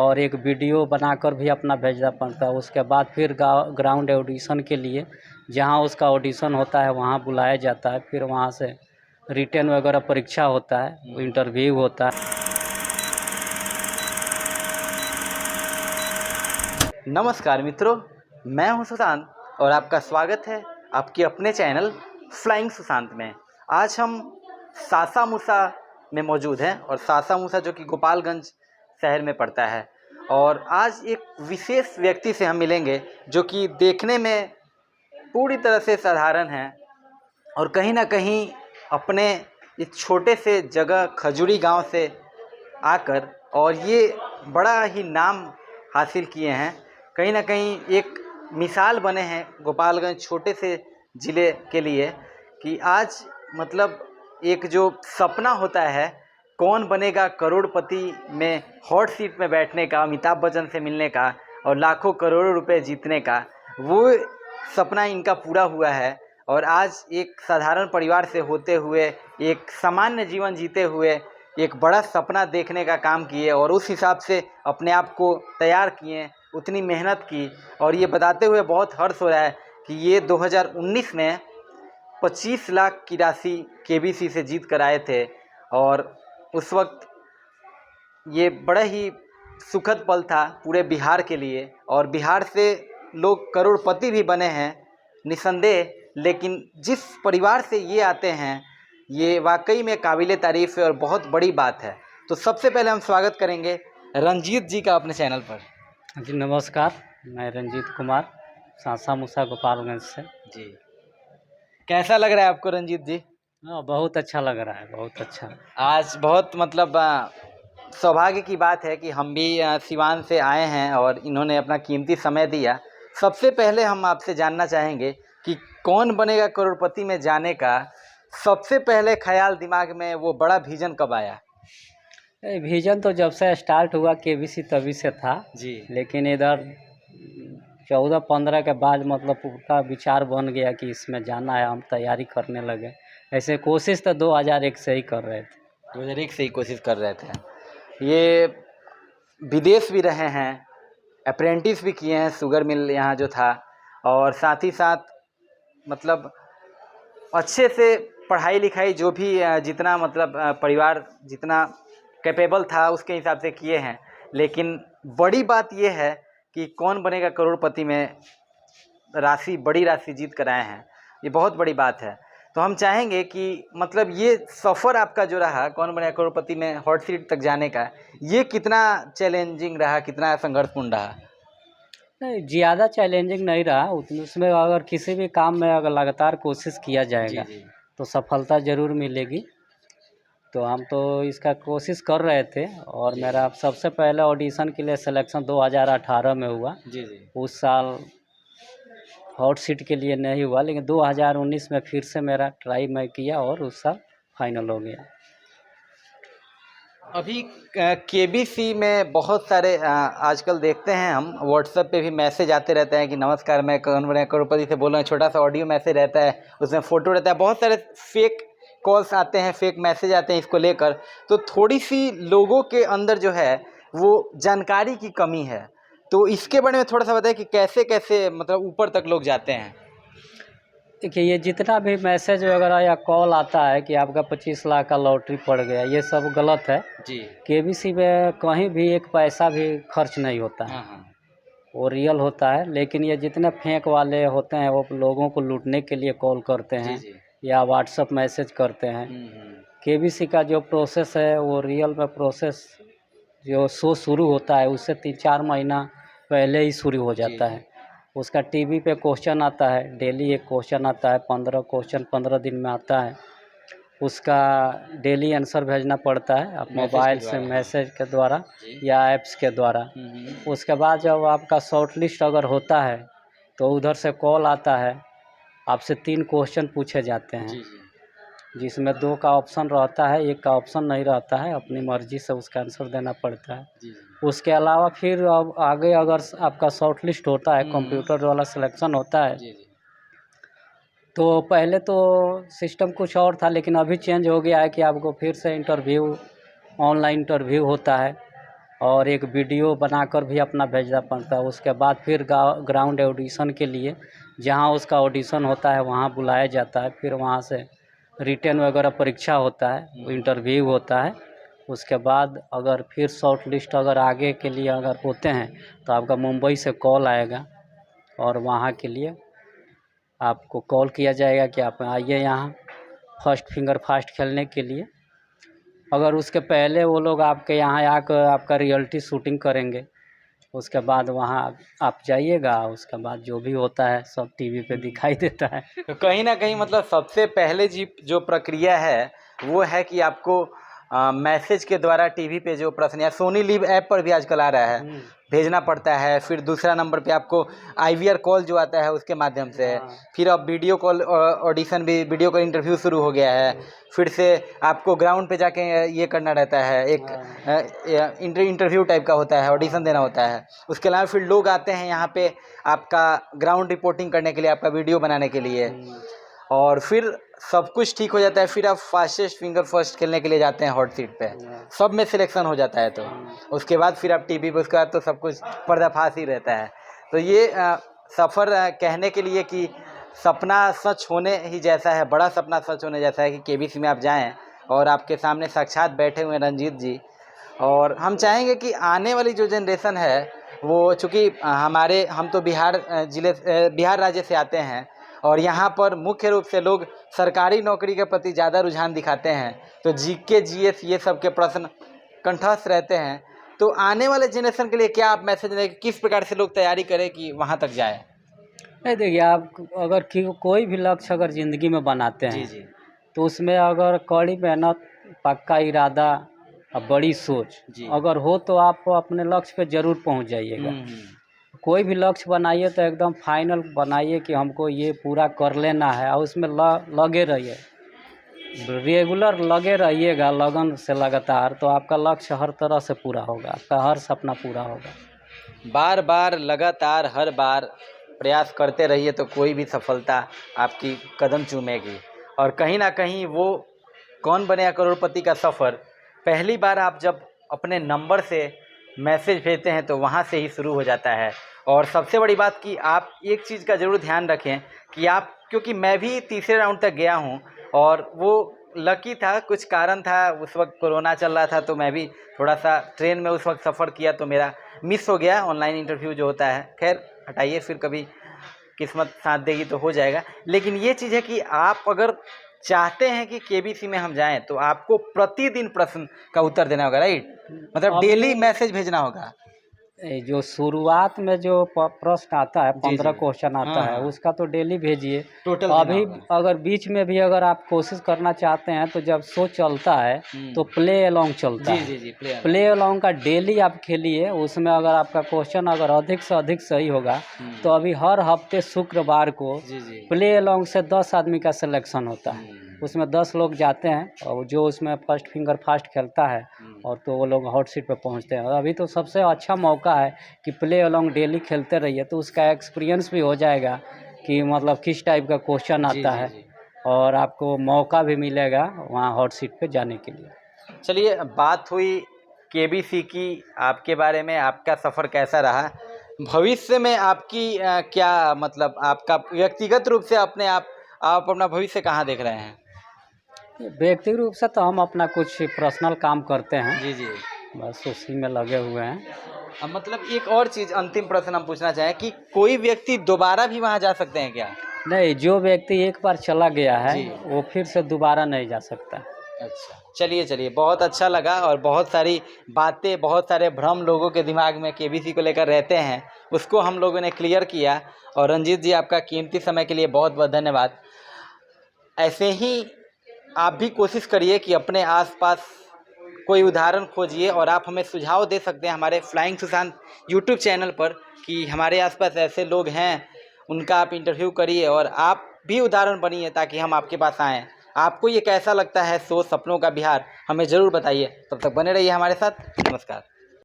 और एक वीडियो बनाकर भी अपना भेजना पड़ता है। उसके बाद फिर ग्राउंड ऑडिशन के लिए जहाँ उसका ऑडिशन होता है वहाँ बुलाया जाता है। फिर वहाँ से रिटन वगैरह परीक्षा होता है, इंटरव्यू होता है। नमस्कार मित्रों, मैं हूं सुशांत और आपका स्वागत है आपके अपने चैनल फ्लाइंग सुशांत में। आज हम सासा मूसा में मौजूद हैं और सासा मूसा जो कि गोपालगंज शहर में पड़ता है। और आज एक विशेष व्यक्ति से हम मिलेंगे जो कि देखने में पूरी तरह से साधारण हैं और कहीं ना कहीं अपने इस छोटे से जगह खजूरी गांव से आकर और ये बड़ा ही नाम हासिल किए हैं। कहीं ना कहीं एक मिसाल बने हैं गोपालगंज छोटे से ज़िले के लिए कि आज मतलब एक जो सपना होता है कौन बनेगा करोड़पति में हॉट सीट में बैठने का, अमिताभ बच्चन से मिलने का और लाखों करोड़ों रुपए जीतने का, वो सपना इनका पूरा हुआ है। और आज एक साधारण परिवार से होते हुए एक सामान्य जीवन जीते हुए एक बड़ा सपना देखने का काम किए और उस हिसाब से अपने आप को तैयार किए, उतनी मेहनत की। और ये बताते हुए बहुत हर्ष हो रहा है कि ये 2019 में 25 लाख की राशि केबीसी से जीत कर आए थे और उस वक्त ये बड़ा ही सुखद पल था पूरे बिहार के लिए। और बिहार से लोग करोड़पति भी बने हैं निसंदेह, लेकिन जिस परिवार से ये आते हैं ये वाकई में काबिले तारीफ़ है और बहुत बड़ी बात है। तो सबसे पहले हम स्वागत करेंगे रंजीत जी का अपने चैनल पर। जी नमस्कार, मैं रंजीत कुमार, सासा मूसा गोपालगंज से। जी, कैसा लग रहा है आपको रंजीत जी? बहुत अच्छा लग रहा है, बहुत अच्छा। आज बहुत मतलब सौभाग्य की बात है कि हम भी सिवान से आए हैं और इन्होंने अपना कीमती समय दिया। सबसे पहले हम आपसे जानना चाहेंगे कि कौन बनेगा करोड़पति में जाने का सबसे पहले ख्याल दिमाग में वो बड़ा विजन कब आया? विजन तो जब से स्टार्ट हुआ केबीसी तभी से था जी, लेकिन इधर 14-15 के बाद मतलब पूरा विचार बन गया कि इसमें जाना है, हम तैयारी करने लगे। ऐसे कोशिश तो 2001 से ही कर रहे थे। 2001 से ही कोशिश कर रहे थे। ये विदेश भी रहे हैं, अप्रेंटिस भी किए हैं शुगर मिल यहाँ जो था, और साथ ही साथ मतलब अच्छे से पढ़ाई लिखाई जो भी जितना मतलब परिवार जितना कैपेबल था उसके हिसाब से किए हैं। लेकिन बड़ी बात यह है कि कौन बनेगा करोड़पति में बड़ी राशि जीत कर आए हैं, ये बहुत बड़ी बात है। तो हम चाहेंगे कि मतलब ये सफ़र आपका जो रहा कौन बनेगा करोड़पति में हॉट सीट तक जाने का, ये कितना चैलेंजिंग रहा, कितना संघर्षपूर्ण रहा? नहीं, ज़्यादा चैलेंजिंग नहीं रहा उसमें। अगर किसी भी काम में अगर लगातार कोशिश किया जाएगा तो सफलता ज़रूर मिलेगी। तो हम तो इसका कोशिश कर रहे थे और मेरा सबसे पहले ऑडिशन के लिए सिलेक्शन 2018 में हुआ। उस साल हॉट सीट के लिए नहीं हुआ, लेकिन 2019 में फिर से मेरा ट्राई मैं किया और उस साल फाइनल हो गया। अभी केबीसी में बहुत सारे आजकल देखते हैं हम व्हाट्सएप पे भी मैसेज आते रहते हैं कि नमस्कार मैं कौन बनेगा करोड़पति से बोल रहा हूँ। छोटा सा ऑडियो मैसेज रहता है, उसमें फ़ोटो रहता है, बहुत सारे फेक कॉल्स आते हैं, फेक मैसेज आते हैं इसको लेकर। तो थोड़ी सी लोगों के अंदर जो है वो जानकारी की कमी है, तो इसके बारे में थोड़ा सा बताएं कि कैसे कैसे मतलब ऊपर तक लोग जाते हैं। देखिए, ये जितना भी मैसेज वगैरह या कॉल आता है कि आपका 25 लाख का लॉटरी पड़ गया, ये सब गलत है जी। केबीसी में कहीं भी एक पैसा भी खर्च नहीं होता है। वो रियल होता है। लेकिन ये जितने फेंक वाले होते हैं वो लोगों को लूटने के लिए कॉल करते हैं या व्हाट्सअप मैसेज करते हैं। केबीसी का जो प्रोसेस है वो रियल में प्रोसेस जो शो शुरू होता है उससे 3-4 महीना पहले ही शुरू हो जाता है। उसका टीवी पे क्वेश्चन आता है, डेली एक क्वेश्चन आता है, 15 क्वेश्चन 15 दिन में आता है। उसका डेली आंसर भेजना पड़ता है आप मोबाइल से मैसेज के द्वारा या ऐप्स के द्वारा। उसके बाद जब आपका शॉर्ट लिस्ट अगर होता है तो उधर से कॉल आता है, आपसे 3 क्वेश्चन पूछे जाते हैं जिसमें 2 का ऑप्शन रहता है, 1 का ऑप्शन नहीं रहता है। अपनी मर्ज़ी से उसका आंसर देना पड़ता है। उसके अलावा फिर अब आगे अगर आपका शॉर्ट लिस्ट होता है, कंप्यूटर वाला सिलेक्शन होता है, तो पहले तो सिस्टम कुछ और था लेकिन अभी चेंज हो गया है कि आपको फिर से इंटरव्यू, ऑनलाइन इंटरव्यू होता है। और एक वीडियो बनाकर भी अपना भेजना पड़ता है। उसके बाद फिर ग्राउंड ऑडिशन के लिए जहाँ उसका ऑडिशन होता है वहाँ बुलाया जाता है। फिर वहाँ से रिटन वगैरह परीक्षा होता है, इंटरव्यू होता है। उसके बाद अगर फिर शॉर्ट लिस्ट अगर आगे के लिए अगर होते हैं तो आपका मुंबई से कॉल आएगा और वहाँ के लिए आपको कॉल किया जाएगा कि आप आइए यहाँ फर्स्ट फिंगर फास्ट खेलने के लिए। अगर उसके पहले वो लोग आपके यहाँ आकर आपका रियलिटी शूटिंग करेंगे, उसके बाद वहाँ आप जाइएगा, उसके बाद जो भी होता है सब टीवी पे दिखाई देता है। तो कहीं ना कहीं मतलब सबसे पहले जो प्रक्रिया है वो है कि आपको मैसेज के द्वारा टीवी पे जो प्रश्न या सोनी लिव ऐप पर भी आजकल आ रहा है भेजना पड़ता है। फिर दूसरा नंबर पे आपको IVR कॉल जो आता है उसके माध्यम से, फिर अब वीडियो कॉल ऑडिशन भी, वीडियो कॉल इंटरव्यू शुरू हो गया है। फिर से आपको ग्राउंड पे जाके ये करना रहता है, एक इंटरव्यू टाइप का होता है, ऑडिशन देना होता है। उसके अलावा फिर लोग आते हैं यहाँ पे आपका ग्राउंड रिपोर्टिंग करने के लिए, आपका वीडियो बनाने के लिए, और फिर सब कुछ ठीक हो जाता है। फिर आप फास्टेस्ट फिंगर फर्स्ट खेलने के लिए जाते हैं हॉट सीट पे, सब में सिलेक्शन हो जाता है। तो उसके बाद फिर आप टीवी पे, उसके बाद तो सब कुछ पर्दाफाश ही रहता है। तो ये सफ़र कहने के लिए कि सपना सच होने ही जैसा है, बड़ा सपना सच होने जैसा है कि KBC में आप जाएं और आपके सामने साक्षात बैठे हुए रंजीत जी। और हम चाहेंगे कि आने वाली जो जनरेशन है वो, चूँकि हम तो बिहार राज्य से आते हैं और यहाँ पर मुख्य रूप से लोग सरकारी नौकरी के प्रति ज़्यादा रुझान दिखाते हैं, तो GK GS ये सब के प्रश्न कंठस्थ रहते हैं। तो आने वाले जनरेशन के लिए क्या आप मैसेज देंगे, किस प्रकार से लोग तैयारी करें कि वहाँ तक जाए? नहीं देखिए, आप अगर कोई भी लक्ष्य अगर ज़िंदगी में बनाते हैं जी। तो उसमें अगर कड़ी मेहनत, पक्का इरादा और बड़ी सोच अगर हो तो आप अपने लक्ष्य पे ज़रूर पहुंच जाइएगा। कोई भी लक्ष्य बनाइए तो एकदम फाइनल बनाइए कि हमको ये पूरा कर लेना है, और उसमें लगे रहिए, रेगुलर लगे रहिएगा, लगन से लगातार, तो आपका लक्ष्य हर तरह से पूरा होगा, आपका हर सपना पूरा होगा। बार बार लगातार हर बार प्रयास करते रहिए तो कोई भी सफलता आपकी कदम चूमेगी। और कहीं ना कहीं वो कौन बनेगा करोड़पति का सफ़र पहली बार आप जब अपने नंबर से मैसेज भेजते हैं तो वहाँ से ही शुरू हो जाता है। और सबसे बड़ी बात कि आप एक चीज़ का ज़रूर ध्यान रखें कि आप, क्योंकि मैं भी तीसरे राउंड तक गया हूँ और वो लकी था, कुछ कारण था, उस वक्त कोरोना चल रहा था तो मैं भी थोड़ा सा ट्रेन में उस वक्त सफ़र किया तो मेरा मिस हो गया ऑनलाइन इंटरव्यू जो होता है। खैर हटाइए, फिर कभी किस्मत साथ देगी तो हो जाएगा। लेकिन ये चीज़ है कि आप अगर चाहते हैं कि KBC में हम जाएं तो आपको प्रतिदिन प्रश्न का उत्तर देना होगा, राइट? मतलब डेली मैसेज भेजना होगा। जो शुरुआत में जो प्रश्न आता है, 15 क्वेश्चन आता है, हाँ। उसका तो डेली भेजिए। टोटल अभी अगर बीच में भी अगर आप कोशिश करना चाहते हैं तो जब शो चलता है तो प्ले अलोंग चलता है। जी प्ले अलोंग का डेली आप खेलिए, उसमें अगर आपका क्वेश्चन अगर अधिक से अधिक सही होगा तो अभी हर हफ्ते शुक्रवार को प्ले अलोंग से 10 आदमी का सिलेक्शन होता है। उसमें 10 लोग जाते हैं और जो उसमें फर्स्ट फिंगर फास्ट खेलता है और तो वो लोग हॉट सीट पे पहुंचते हैं। और अभी तो सबसे अच्छा मौका है कि प्ले अलोंग डेली खेलते रहिए, तो उसका एक्सपीरियंस भी हो जाएगा कि मतलब किस टाइप का क्वेश्चन आता है, और आपको मौका भी मिलेगा वहाँ हॉट सीट पे जाने के लिए। चलिए, बात हुई KBC की, आपके बारे में, आपका सफ़र कैसा रहा, भविष्य में आपकी क्या मतलब आपका व्यक्तिगत रूप से आप अपना भविष्य कहाँ देख रहे हैं? व्यक्तिगत रूप से तो हम अपना कुछ पर्सनल काम करते हैं। जी। बस उसी में लगे हुए हैं। मतलब एक और चीज़, अंतिम प्रश्न हम पूछना चाहें कि कोई व्यक्ति दोबारा भी वहाँ जा सकते हैं क्या? नहीं, जो व्यक्ति एक बार चला गया है वो फिर से दोबारा नहीं जा सकता। अच्छा, चलिए, बहुत अच्छा लगा। और बहुत सारी बातें, बहुत सारे भ्रम लोगों के दिमाग में KBC को लेकर रहते हैं, उसको हम लोगों ने क्लियर किया। और रंजीत जी, आपका कीमती समय के लिए बहुत बहुत धन्यवाद। ऐसे ही आप भी कोशिश करिए कि अपने आसपास कोई उदाहरण खोजिए, और आप हमें सुझाव दे सकते हैं हमारे फ्लाइंग सुशांत यूट्यूब चैनल पर कि हमारे आसपास ऐसे लोग हैं, उनका आप इंटरव्यू करिए और आप भी उदाहरण बनिए ताकि हम आपके पास आएँ। आपको ये कैसा लगता है शो सपनों का बिहार, हमें ज़रूर बताइए। तब तक बने रहिए हमारे साथ। नमस्कार।